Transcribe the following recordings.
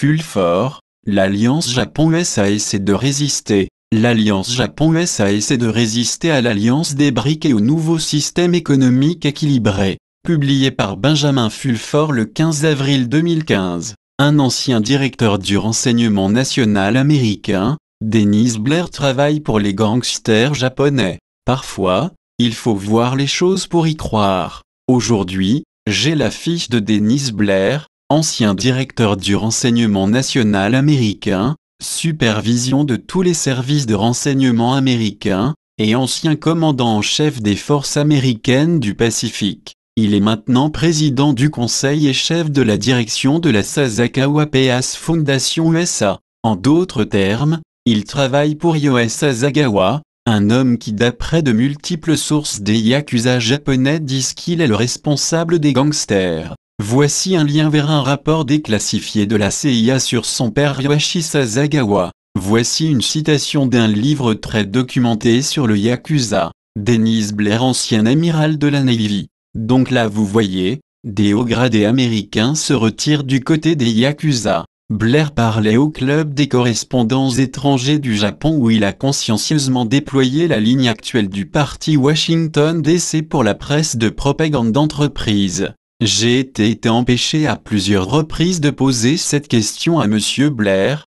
Fulford, l'alliance Japon-USA essaie de résister. L'alliance Japon-USA essaie de résister à l'alliance des BRICS et au nouveau système économique équilibré. Publié par Benjamin Fulford le 15 avril 2015. Un ancien directeur du renseignement national américain, Dennis Blair travaille pour les gangsters japonais. Parfois, il faut voir les choses pour y croire. Aujourd'hui, j'ai la fiche de Dennis Blair, ancien directeur du renseignement national américain, supervision de tous les services de renseignement américains, et ancien commandant en chef des forces américaines du Pacifique. Il est maintenant président du conseil et chef de la direction de la Sasakawa Peace Foundation USA. En d'autres termes, il travaille pour Yohei Sasagawa, un homme qui d'après de multiples sources des yakuza japonais disent qu'il est le responsable des gangsters. Voici un lien vers un rapport déclassifié de la CIA sur son père Yoichi Sasagawa. Voici une citation d'un livre très documenté sur le yakuza. Dennis Blair, ancien amiral de la Navy. Donc là vous voyez, des hauts gradés américains se retirent du côté des yakuza. Blair parlait au club des correspondants étrangers du Japon où il a consciencieusement déployé la ligne actuelle du parti Washington DC pour la presse de propagande d'entreprise. J'ai été empêché à plusieurs reprises de poser cette question à Monsieur Blair.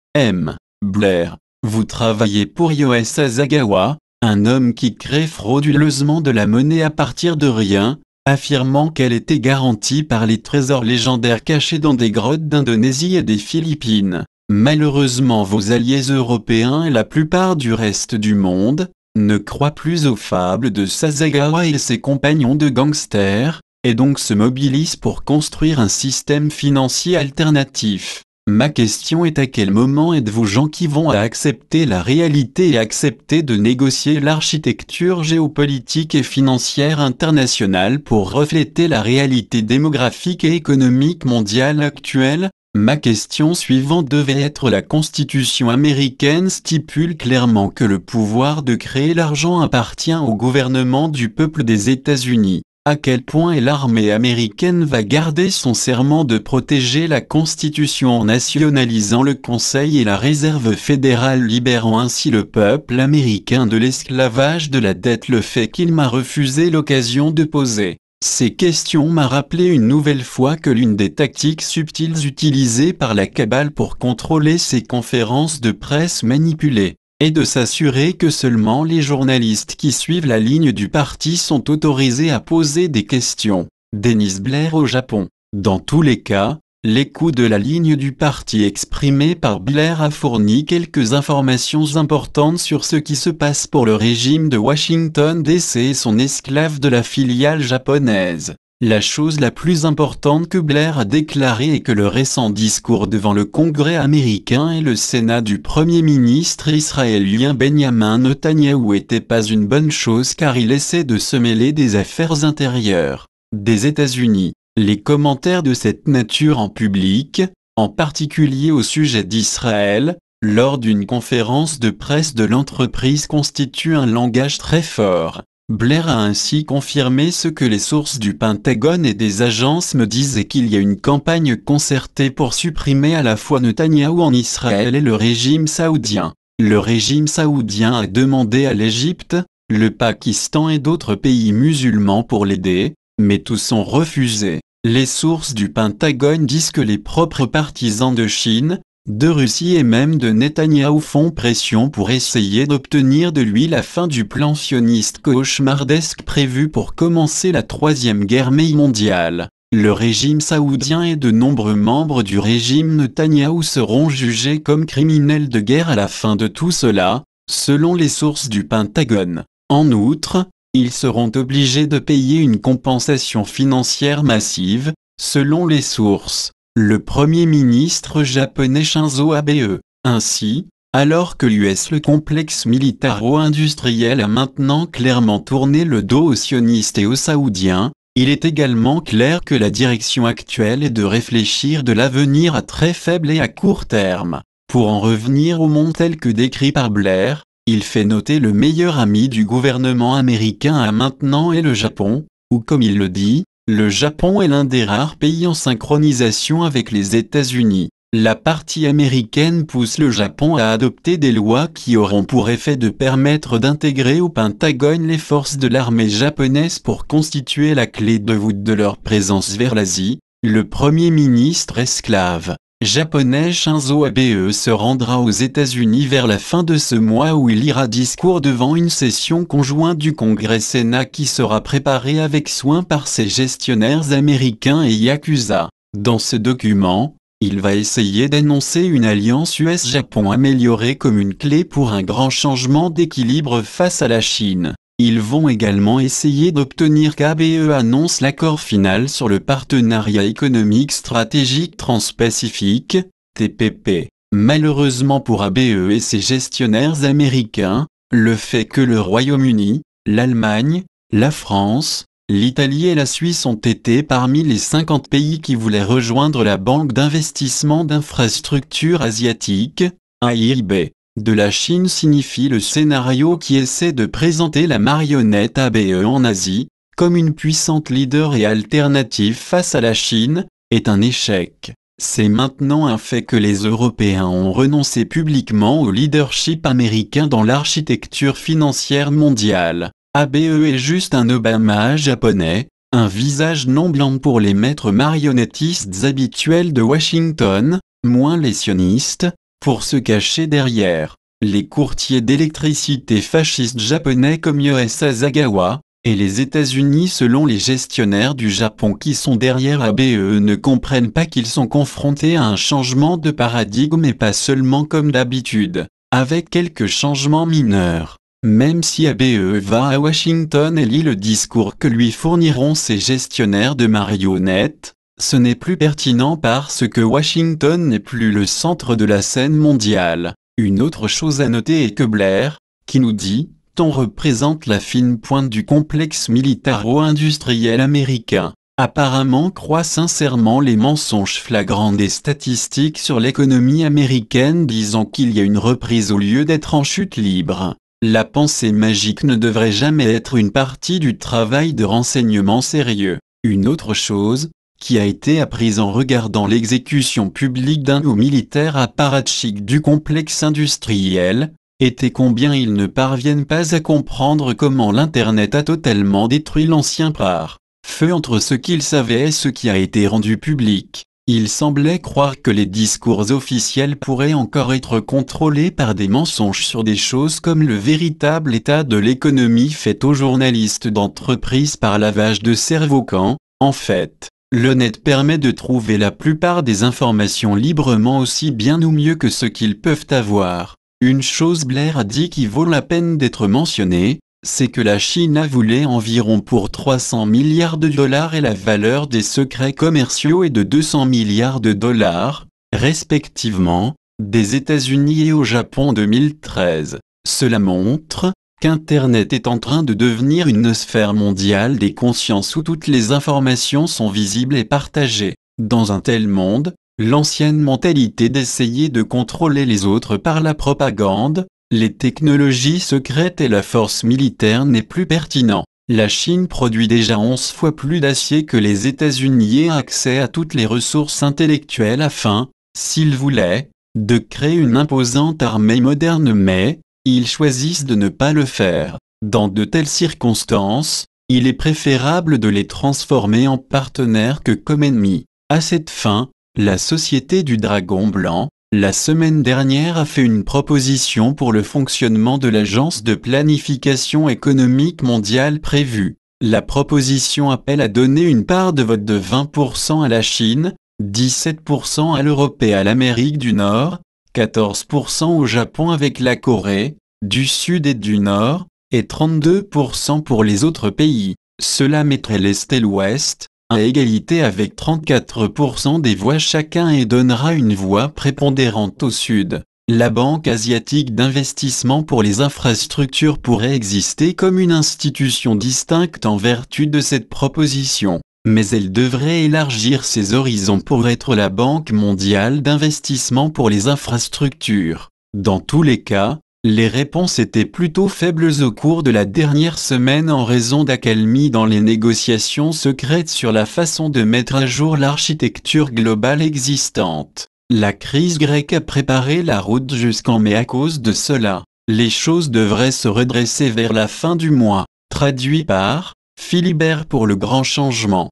Blair, vous travaillez pour Yohei Sasagawa, un homme qui crée frauduleusement de la monnaie à partir de rien, affirmant qu'elle était garantie par les trésors légendaires cachés dans des grottes d'Indonésie et des Philippines. Malheureusement vos alliés européens et la plupart du reste du monde, ne croient plus aux fables de Sasagawa et ses compagnons de gangsters, et donc se mobilisent pour construire un système financier alternatif. Ma question est à quel moment êtes-vous gens qui vont accepter la réalité et accepter de négocier l'architecture géopolitique et financière internationale pour refléter la réalité démographique et économique mondiale actuelle? Ma question suivante devait être la Constitution américaine stipule clairement que le pouvoir de créer l'argent appartient au gouvernement du peuple des États-Unis. À quel point l'armée américaine va garder son serment de protéger la Constitution en nationalisant le Conseil et la Réserve fédérale, libérant ainsi le peuple américain de l'esclavage de la dette? Le fait qu'il m'a refusé l'occasion de poser ces questions m'a rappelé une nouvelle fois que l'une des tactiques subtiles utilisées par la cabale pour contrôler ces conférences de presse manipulées et de s'assurer que seulement les journalistes qui suivent la ligne du parti sont autorisés à poser des questions. Dennis Blair au Japon. Dans tous les cas, l'écoute de la ligne du parti exprimée par Blair a fourni quelques informations importantes sur ce qui se passe pour le régime de Washington DC et son esclave de la filiale japonaise. La chose la plus importante que Blair a déclarée est que le récent discours devant le Congrès américain et le Sénat du Premier ministre israélien Benjamin Netanyahou n'était pas une bonne chose car il essaie de se mêler des affaires intérieures des États-Unis. Les commentaires de cette nature en public, en particulier au sujet d'Israël, lors d'une conférence de presse de l'entreprise constituent un langage très fort. Blair a ainsi confirmé ce que les sources du Pentagone et des agences me disent et qu'il y a une campagne concertée pour supprimer à la fois Netanyahou en Israël et le régime saoudien. Le régime saoudien a demandé à l'Égypte, le Pakistan et d'autres pays musulmans pour l'aider, mais tous ont refusé. Les sources du Pentagone disent que les propres partisans de Chine, de Russie et même de Netanyahou font pression pour essayer d'obtenir de lui la fin du plan sioniste cauchemardesque prévu pour commencer la Troisième Guerre mondiale. Le régime saoudien et de nombreux membres du régime Netanyahou seront jugés comme criminels de guerre à la fin de tout cela, selon les sources du Pentagone. En outre, ils seront obligés de payer une compensation financière massive, selon les sources. Le Premier ministre japonais Shinzo Abe. Ainsi, alors que le complexe militaro-industriel a maintenant clairement tourné le dos aux sionistes et aux saoudiens, il est également clair que la direction actuelle est de réfléchir de l'avenir à très faible et à court terme. Pour en revenir au monde tel que décrit par Blair, il fait noter le meilleur ami du gouvernement américain à maintenant est le Japon, ou comme il le dit, le Japon est l'un des rares pays en synchronisation avec les États-Unis. La partie américaine pousse le Japon à adopter des lois qui auront pour effet de permettre d'intégrer au Pentagone les forces de l'armée japonaise pour constituer la clé de voûte de leur présence vers l'Asie. Le premier ministre esclave japonais Shinzo Abe se rendra aux États-Unis vers la fin de ce mois où il ira discours devant une session conjointe du Congrès-Sénat qui sera préparée avec soin par ses gestionnaires américains et yakuza. Dans ce document, il va essayer d'annoncer une alliance US-Japon améliorée comme une clé pour un grand changement d'équilibre face à la Chine. Ils vont également essayer d'obtenir qu'ABE annonce l'accord final sur le partenariat économique stratégique transpacifique, TPP. Malheureusement pour ABE et ses gestionnaires américains, le fait que le Royaume-Uni, l'Allemagne, la France, l'Italie et la Suisse ont été parmi les 50 pays qui voulaient rejoindre la Banque d'investissement d'infrastructures asiatique, AIIB, de la Chine signifie le scénario qui essaie de présenter la marionnette ABE en Asie, comme une puissante leader et alternative face à la Chine, est un échec. C'est maintenant un fait que les Européens ont renoncé publiquement au leadership américain dans l'architecture financière mondiale. ABE est juste un Obama japonais, un visage non blanc pour les maîtres marionnettistes habituels de Washington, moins les sionistes, pour se cacher derrière les courtiers d'électricité fascistes japonais comme Yoshio Sasagawa, et les États-Unis selon les gestionnaires du Japon qui sont derrière ABE ne comprennent pas qu'ils sont confrontés à un changement de paradigme et pas seulement comme d'habitude, avec quelques changements mineurs. Même si ABE va à Washington et lit le discours que lui fourniront ses gestionnaires de marionnettes, ce n'est plus pertinent parce que Washington n'est plus le centre de la scène mondiale. Une autre chose à noter est que Blair, qui nous dit « on représente la fine pointe du complexe militaro-industriel américain », apparemment croit sincèrement les mensonges flagrants des statistiques sur l'économie américaine disant qu'il y a une reprise au lieu d'être en chute libre. La pensée magique ne devrait jamais être une partie du travail de renseignement sérieux. Une autre chose, qui a été apprise en regardant l'exécution publique d'un haut militaire apparatchik du complexe industriel, était combien ils ne parviennent pas à comprendre comment l'Internet a totalement détruit l'ancien pare-feu entre ce qu'ils savaient et ce qui a été rendu public. Il semblait croire que les discours officiels pourraient encore être contrôlés par des mensonges sur des choses comme le véritable état de l'économie fait aux journalistes d'entreprise par lavage de cerveau quand, en fait, le net permet de trouver la plupart des informations librement aussi bien ou mieux que ce qu'ils peuvent avoir. Une chose Blair a dit qui vaut la peine d'être mentionnée, c'est que la Chine a volé environ pour 300 milliards de dollars et la valeur des secrets commerciaux est de 200 milliards de dollars, respectivement, des États-Unis et au Japon en 2013. Cela montre qu'Internet est en train de devenir une sphère mondiale des consciences où toutes les informations sont visibles et partagées. Dans un tel monde, l'ancienne mentalité d'essayer de contrôler les autres par la propagande, les technologies secrètes et la force militaire n'est plus pertinent. La Chine produit déjà 11 fois plus d'acier que les États-Unis et a accès à toutes les ressources intellectuelles afin, s'ils voulaient, de créer une imposante armée moderne mais, ils choisissent de ne pas le faire. Dans de telles circonstances, il est préférable de les transformer en partenaires que comme ennemis. À cette fin, la Société du Dragon Blanc, la semaine dernière a fait une proposition pour le fonctionnement de l'Agence de planification économique mondiale prévue. La proposition appelle à donner une part de vote de 20% à la Chine, 17% à l'Europe et à l'Amérique du Nord, 14% au Japon avec la Corée du Sud et du Nord, et 32% pour les autres pays. Cela mettrait l'Est et l'Ouest à égalité avec 34% des voix chacun et donnera une voix prépondérante au Sud. La Banque asiatique d'investissement pour les infrastructures pourrait exister comme une institution distincte en vertu de cette proposition, mais elle devrait élargir ses horizons pour être la Banque mondiale d'investissement pour les infrastructures. Dans tous les cas, les réponses étaient plutôt faibles au cours de la dernière semaine en raison d'accalmie dans les négociations secrètes sur la façon de mettre à jour l'architecture globale existante. La crise grecque a préparé la route jusqu'en mai à cause de cela. Les choses devraient se redresser vers la fin du mois. Traduit par Philibert pour le grand changement.